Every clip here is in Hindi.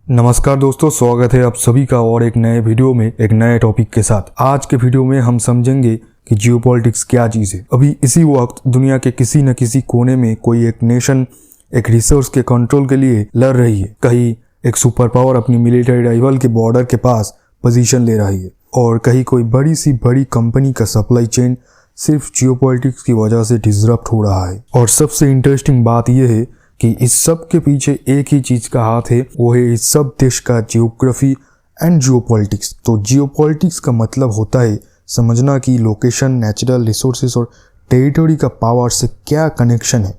नमस्कार दोस्तों, स्वागत है आप सभी का और एक नए वीडियो में एक नए टॉपिक के साथ। आज के वीडियो में हम समझेंगे कि जियोपॉलिटिक्स क्या चीज़ है। अभी इसी वक्त दुनिया के किसी न किसी कोने में कोई एक नेशन एक रिसोर्स के कंट्रोल के लिए लड़ रही है। कहीं एक सुपर पावर अपनी मिलिट्री राइवल के बॉर्डर के पास पोजीशन ले रही है और कहीं कोई बड़ी कंपनी का सप्लाई चेन सिर्फ जियोपॉलिटिक्स की वजह से डिसरप्ट हो रहा है। और सबसे इंटरेस्टिंग बात यह है कि इस सब के पीछे एक ही चीज का हाथ है, वो है इस सब देश का जियोग्राफी एंड जियोपॉलिटिक्स। तो जियोपॉलिटिक्स का मतलब होता है समझना कि लोकेशन, नेचुरल रिसोर्सेस और टेरिटरी का पावर से क्या कनेक्शन है।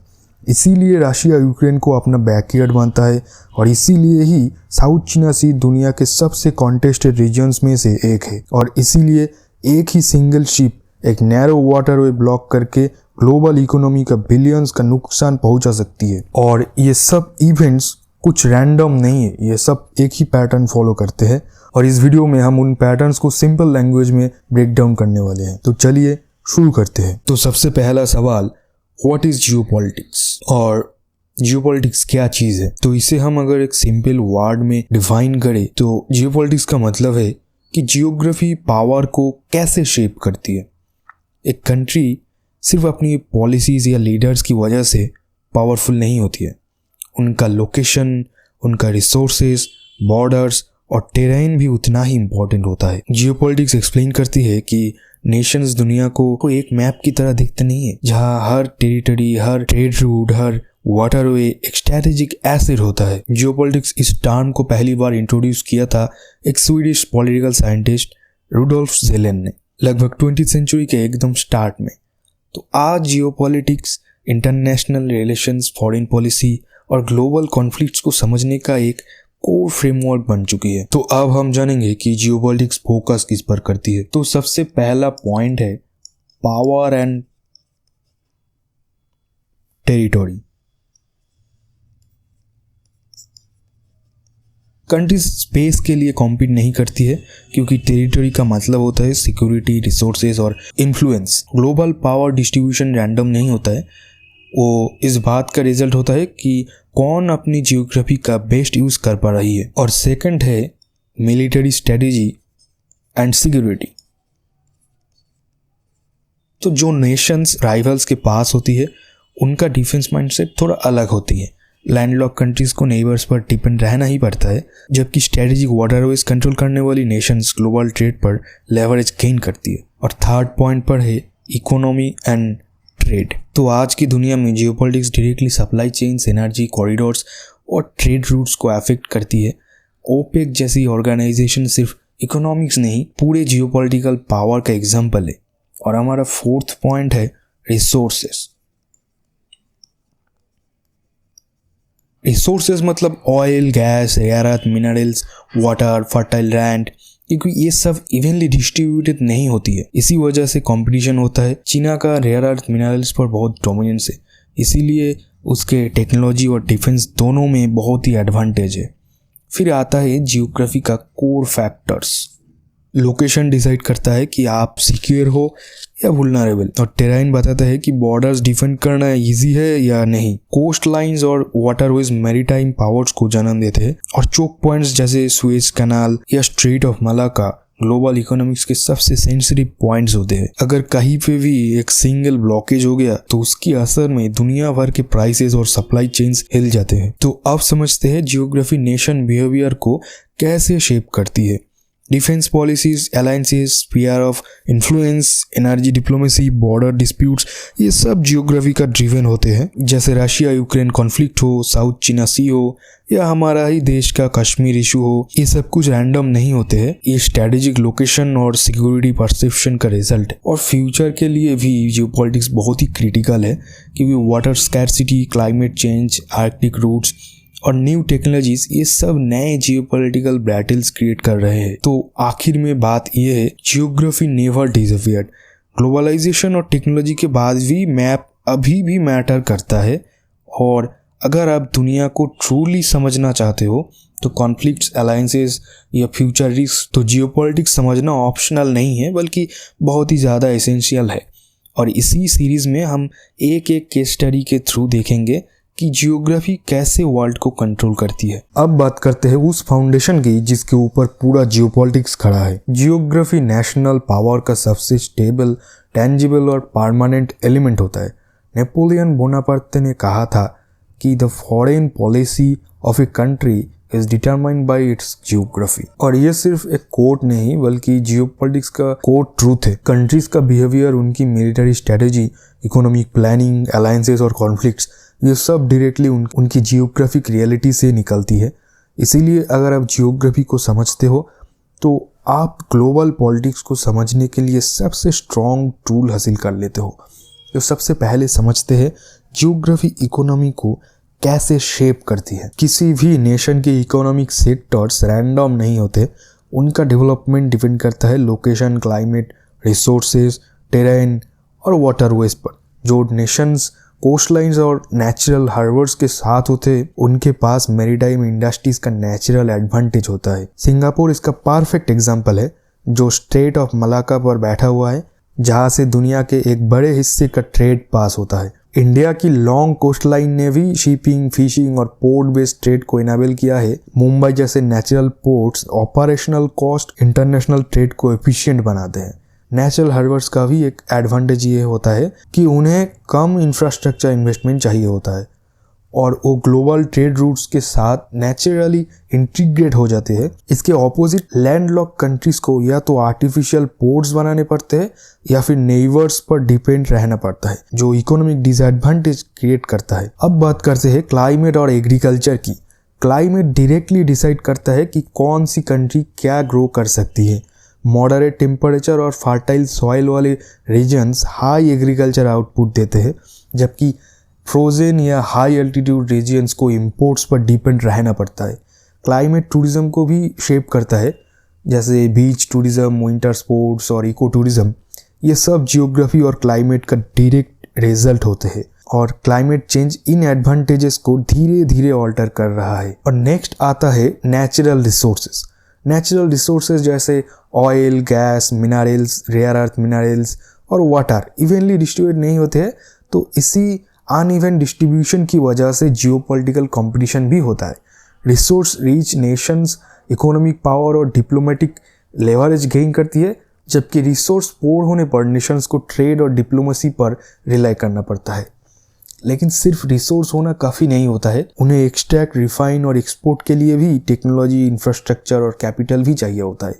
इसीलिए रशिया यूक्रेन को अपना बैकयार्ड मानता है और इसीलिए ही साउथ चीना सी दुनिया के सबसे कॉन्टेस्टेड रीजन्स में से एक है। और इसीलिए एक ही सिंगल शिप एक नैरो वाटरवे ब्लॉक करके ग्लोबल इकोनॉमी का बिलियंस का नुकसान पहुंचा सकती है। और ये सब इवेंट्स कुछ रैंडम नहीं है, ये सब एक ही पैटर्न फॉलो करते हैं। और इस वीडियो में हम उन पैटर्न्स को सिंपल लैंग्वेज में ब्रेक डाउन करने वाले हैं। तो चलिए शुरू करते हैं। तो सबसे पहला सवाल, व्हाट इज जियोपॉलिटिक्स और जियोपॉलिटिक्स क्या चीज है। तो इसे हम अगर एक सिंपल वर्ड में डिफाइन करें तो जियोपॉलिटिक्स का मतलब है कि जियोग्राफी पावर को कैसे शेप करती है। एक कंट्री सिर्फ अपनी पॉलिसीज या लीडर्स की वजह से पावरफुल नहीं होती है। उनका लोकेशन, उनका रिसोर्सेज, बॉर्डर्स और टेरेन भी उतना ही इम्पोर्टेंट होता है। जियोपॉलिटिक्स एक्सप्लेन करती है कि नेशंस दुनिया को एक मैप की तरह दिखते नहीं है, जहां हर टेरिटरी, हर ट्रेड रूट, हर वाटरवे एक स्ट्रेटेजिक एसेट होता है। जियोपॉलिटिक्स इस टर्म को पहली बार इंट्रोड्यूस किया था एक स्वीडिश पॉलिटिकल साइंटिस्ट रुडोल्फ ज़ेलेन ने, लगभग 20th सेंचुरी के एकदम स्टार्ट में। तो आज geopolitics international relations, foreign policy और ग्लोबल कॉन्फ्लिक्ट्स को समझने का एक कोर फ्रेमवर्क बन चुकी है। तो अब हम जानेंगे कि जियोपॉलिटिक्स फोकस किस पर करती है। तो सबसे पहला पॉइंट है power and territory. Countries space के लिए कॉम्पीट नहीं करती है क्योंकि टेरिटरी का मतलब होता है सिक्योरिटी, रिसोर्सेज और influence. Global power distribution random नहीं होता है, वो इस बात का रिजल्ट होता है कि कौन अपनी जियोग्राफी का बेस्ट यूज कर पा रही है। और सेकंड है मिलिट्री स्ट्रेटेजी एंड सिक्योरिटी। तो जो नेशंस राइवल्स के पास होती है उनका डिफेंस माइंडसेट थोड़ा अलग होती है। लैंडलॉक कंट्रीज को नेबर्स पर डिपेंड रहना ही पड़ता है, जबकि स्ट्रेटेजिक वाटरवेज कंट्रोल करने वाली नेशंस ग्लोबल ट्रेड पर लेवरेज गेन करती है। और थर्ड पॉइंट पर है इकोनॉमी एंड ट्रेड। तो आज की दुनिया में geopolitics directly supply chains, energy corridors और ट्रेड रूट्स को अफेक्ट करती है। ओपेक जैसी ऑर्गेनाइजेशन सिर्फ इकोनॉमिक्स नहीं, पूरे जियोपॉलिटिकल पावर का एग्जाम्पल है। और हमारा फोर्थ पॉइंट है रिसोर्सेस। रिसोर्सेज मतलब oil, gas, rare earth, minerals, water, fertile land, क्योंकि ये सब इवनली डिस्ट्रीब्यूटेड नहीं होती है। इसी वजह से कंपटीशन होता है। चीना का रेयर अर्थ मिनरल्स पर बहुत डोमिनेंस है, इसीलिए उसके टेक्नोलॉजी और डिफेंस दोनों में बहुत ही एडवांटेज है। फिर आता है जियोग्राफी का कोर फैक्टर्स। लोकेशन डिसाइड करता है कि आप सिक्योर हो या वुल्नरेबल, और टेरेन बताता है कि बॉर्डर्स डिफेंड करना इजी है या नहीं। कोस्ट लाइंस और वाटरवेज मैरीटाइम पावर्स को जन्म देते हैं, और चोक पॉइंट्स जैसे सुएज कैनाल या straight of Malacca global economics के सबसे सेंसिटिव पॉइंट्स होते हैं। अगर कहीं पे भी एक सिंगल ब्लॉकेज हो गया तो उसकी असर में दुनिया भर के प्राइसेस और सप्लाई चेन्स हिल जाते हैं। तो अब समझते हैं जियोग्राफी नेशन बिहेवियर को कैसे शेप करती है। Defence policies, alliances, sphere of influence, energy diplomacy, border disputes, ये सब जियोग्राफी का ड्रिवन होते हैं। जैसे रशिया यूक्रेन कॉन्फ्लिक्ट हो, साउथ चीना सी हो या हमारा ही देश का कश्मीर इशू हो, ये सब कुछ रैंडम नहीं होते हैं। ये स्ट्रेटेजिक लोकेशन और सिक्योरिटी परसेप्शन का रिजल्ट है। और फ्यूचर के लिए भी जियोपॉलिटिक्स बहुत ही क्रिटिकल है, क्योंकि water scarcity, climate change, arctic routes और न्यू टेक्नोलॉजीज, ये सब नए जियोपॉलिटिकल बैटल्स क्रिएट कर रहे हैं। तो आखिर में बात यह है, जियोग्राफी नेवर डिसअपियर्ड। ग्लोबलाइजेशन और टेक्नोलॉजी के बाद भी मैप अभी भी मैटर करता है। और अगर आप दुनिया को ट्रूली समझना चाहते हो तो कॉन्फ्लिक्ट्स, अलायंसेस या फ्यूचर रिस्क, तो जियोपॉलिटिक्स समझना ऑप्शनल नहीं है बल्कि बहुत ही ज़्यादा एसेंशियल है। और इसी सीरीज में हम एक एक केस स्टडी के थ्रू देखेंगे कि जियोग्राफी कैसे वर्ल्ड को कंट्रोल करती है। अब बात करते हैं उस फाउंडेशन की जिसके ऊपर पूरा जियोपॉलिटिक्स खड़ा है। जियोग्राफी नेशनल पावर का सबसे स्टेबल, टेंजिबल और परमानेंट एलिमेंट होता है। नेपोलियन बोनापार्ट ने कहा था कि the foreign policy of a country is determined by it's geography. और ये सिर्फ एक कोट नहीं बल्कि जियोपॉलिटिक्स का कोर ट्रूथ है। कंट्रीज का बिहेवियर, उनकी military strategy, economic planning, alliances और कॉन्फ्लिक्ट्स, ये सब डायरेक्टली उनकी जियोग्राफिक रियलिटी से निकलती है। इसीलिए अगर आप जियोग्राफी को समझते हो तो आप ग्लोबल पॉलिटिक्स को समझने के लिए सबसे स्ट्रॉन्ग टूल हासिल कर लेते हो। तो सबसे पहले समझते हैं जियोग्राफी इकोनॉमी को कैसे शेप करती है। किसी भी नेशन के इकोनॉमिक सेक्टर्स रैंडम नहीं होते, उनका डेवलपमेंट डिपेंड करता है लोकेशन, क्लाइमेट, रिसोर्सेज, टेरेन और वाटरवेज पर। जो नेशंस कोस्टलाइंस और नेचुरल हार्बर्स के साथ होते हैं उनके पास मैरीटाइम इंडस्ट्रीज का नेचुरल एडवांटेज होता है। सिंगापुर इसका परफेक्ट एग्जांपल है, जो स्ट्रेट ऑफ मलाक्का पर बैठा हुआ है, जहां से दुनिया के एक बड़े हिस्से का ट्रेड पास होता है। इंडिया की लॉन्ग कोस्टलाइन ने भी शिपिंग, फिशिंग और पोर्ट बेस्ड ट्रेड को इनेबल किया है। मुंबई जैसे natural ports operational cost international trade को एफिशिएंट बनाते हैं। नेचुरल हार्बर्स का भी एक एडवांटेज ये होता है कि उन्हें कम इंफ्रास्ट्रक्चर इन्वेस्टमेंट चाहिए होता है और वो ग्लोबल ट्रेड रूट्स के साथ नेचुरली इंटीग्रेट हो जाते हैं। इसके ऑपोजिट लैंडलॉक कंट्रीज को या तो आर्टिफिशियल पोर्ट्स बनाने पड़ते हैं या फिर नेबर्स पर डिपेंड रहना पड़ता है, जो इकोनॉमिक डिसएडवांटेज क्रिएट करता है। अब बात करते हैं क्लाइमेट और एग्रीकल्चर की। क्लाइमेट डायरेक्टली डिसाइड करता है कि कौन सी कंट्री क्या ग्रो कर सकती है। मॉडरेट टेम्परेचर और फर्टाइल सॉइल वाले रीजन्स हाई एग्रीकल्चर आउटपुट देते हैं, जबकि फ्रोजन या हाई एल्टीट्यूड रीजन्स को इंपोर्ट्स पर डिपेंड रहना पड़ता है। क्लाइमेट टूरिज्म को भी शेप करता है, जैसे बीच टूरिज्म, विंटर स्पोर्ट्स और इको टूरिज्म। ये सब जियोग्राफी और क्लाइमेट का डायरेक्ट रिजल्ट होते हैं और क्लाइमेट चेंज इन एडवांटेजेस को धीरे धीरे ऑल्टर कर रहा है। और नेक्स्ट आता है नेचुरल रिसोर्सेज। नेचुरल रिसोर्सेज जैसे oil, gas, minerals, rare earth minerals और वाटर इवनली डिस्ट्रीब्यूट नहीं होते हैं, तो इसी अनइवन डिस्ट्रीब्यूशन की वजह से जियोपॉलिटिकल कंपटीशन भी होता है। Resource rich Nations economic power और डिप्लोमेटिक लेवरेज गेन करती है, जबकि रिसोर्स पोर होने पर नेशंस को ट्रेड और डिप्लोमेसी पर रिलाई करना पड़ता है। लेकिन सिर्फ रिसोर्स होना काफ़ी नहीं होता है, उन्हें एक्सट्रैक्ट, रिफाइन और एक्सपोर्ट के लिए भी टेक्नोलॉजी, इंफ्रास्ट्रक्चर और कैपिटल भी चाहिए होता है।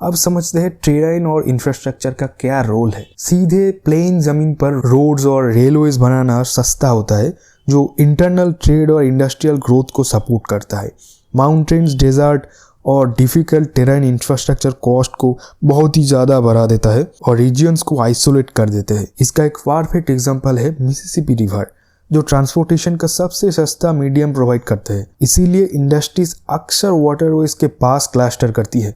अब समझते हैं टेरेन और इंफ्रास्ट्रक्चर का क्या रोल है। सीधे प्लेन जमीन पर रोड्स और रेलवेज बनाना सस्ता होता है, जो इंटरनल ट्रेड और इंडस्ट्रियल ग्रोथ को सपोर्ट करता है। माउंटेन्स, डेजर्ट और डिफिकल्ट टेरेन इंफ्रास्ट्रक्चर कॉस्ट को बहुत ही ज़्यादा बढ़ा देता है और रीजियंस को आइसोलेट कर देते हैं। इसका एक परफेक्ट एग्जाम्पल है मिसिसिपी रिवर, जो ट्रांसपोर्टेशन का सबसे सस्ता मीडियम प्रोवाइड करते हैं। इसीलिए इंडस्ट्रीज अक्सर वाटरवेज के पास क्लस्टर करती है।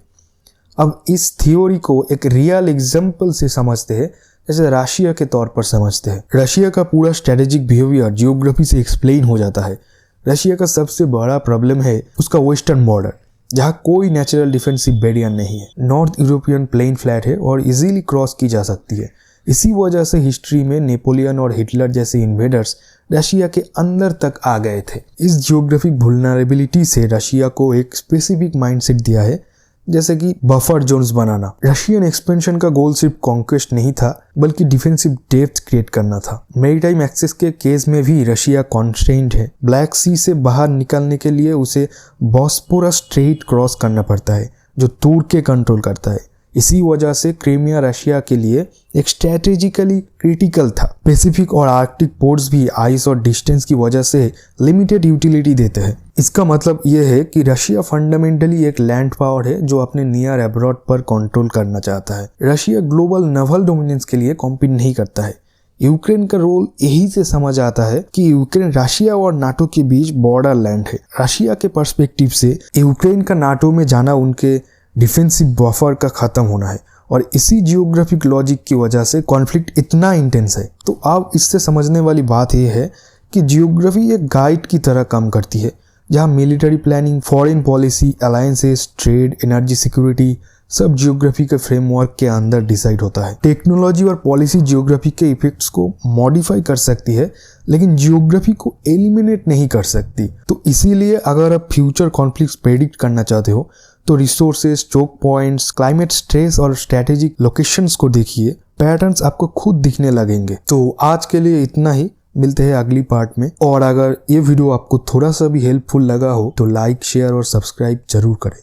अब इस थ्योरी को एक रियल एग्जाम्पल से समझते हैं, जैसे रशिया के तौर पर समझते हैं। रशिया का पूरा स्ट्रेटेजिक बिहेवियर जियोग्राफी से एक्सप्लेन हो जाता है। रशिया का सबसे बड़ा प्रॉब्लम है उसका वेस्टर्न बॉर्डर, जहाँ कोई नेचुरल डिफेंसिव बैरियर नहीं है। नॉर्थ यूरोपियन प्लेन फ्लैट है और इजीली क्रॉस की जा सकती है। इसी वजह से हिस्ट्री में नेपोलियन और हिटलर जैसे इन्वेडर्स रशिया के अंदर तक आ गए थे। इस जियोग्राफिक वल्नरेबिलिटी से रशिया को एक स्पेसिफिक माइंडसेट दिया है, जैसे कि बफर जोन्स बनाना। रशियन एक्सपेंशन का गोल सिर्फ कॉन्क्वेस्ट नहीं था, बल्कि डिफेंसिव डेप्थ क्रिएट करना था। मैरीटाइम एक्सेस के केस में भी रशिया कॉन्स्ट्रेंट है। ब्लैक सी से बाहर निकलने के लिए उसे बॉस्पोरस स्ट्रेट क्रॉस करना पड़ता है, जो तुर्की कंट्रोल करता है। इसी वजह से क्रीमिया रशिया के लिए एक स्ट्रेटेजिकली क्रिटिकल था। पैसिफिक और आर्कटिक पोर्ट्स भी आइस और डिस्टेंस की वजह से लिमिटेड यूटिलिटी देते हैं। इसका मतलब यह है कि रशिया फंडामेंटली एक लैंड पावर है जो अपने नियर अब्रॉड पर कंट्रोल करना चाहता है। रशिया ग्लोबल नेवल डोमिनेंस के लिए कॉम्पीट नहीं करता है। यूक्रेन का रोल यही से समझ आता है कि यूक्रेन रशिया और नाटो के बीच बॉर्डर लैंड है। रशिया के पर्सपेक्टिव से यूक्रेन का नाटो में जाना उनके डिफेंसिव बफर का खत्म होना है और इसी जियोग्राफिक लॉजिक की वजह से कॉन्फ्लिक्ट इतना इंटेंस है। तो अब इससे समझने वाली बात यह है कि जियोग्राफी एक गाइड की तरह काम करती है, जहां military planning, foreign policy, alliances, trade, energy security सब जियोग्राफी के फ्रेमवर्क के अंदर डिसाइड होता है। टेक्नोलॉजी और पॉलिसी जियोग्राफी के इफेक्ट्स को मॉडिफाई कर सकती है, लेकिन जियोग्राफी को एलिमिनेट नहीं कर सकती। तो इसीलिए अगर आप फ्यूचर कॉन्फ्लिक्ट्स प्रेडिक्ट करना चाहते हो तो resources, choke points, climate stress और स्ट्रेटेजिक लोकेशंस को देखिए। पैटर्न्स आपको खुद दिखने लगेंगे। तो आज के लिए इतना ही, मिलते हैं अगली पार्ट में। और अगर ये वीडियो आपको थोड़ा सा भी हेल्पफुल लगा हो तो लाइक, शेयर और सब्सक्राइब जरूर करें।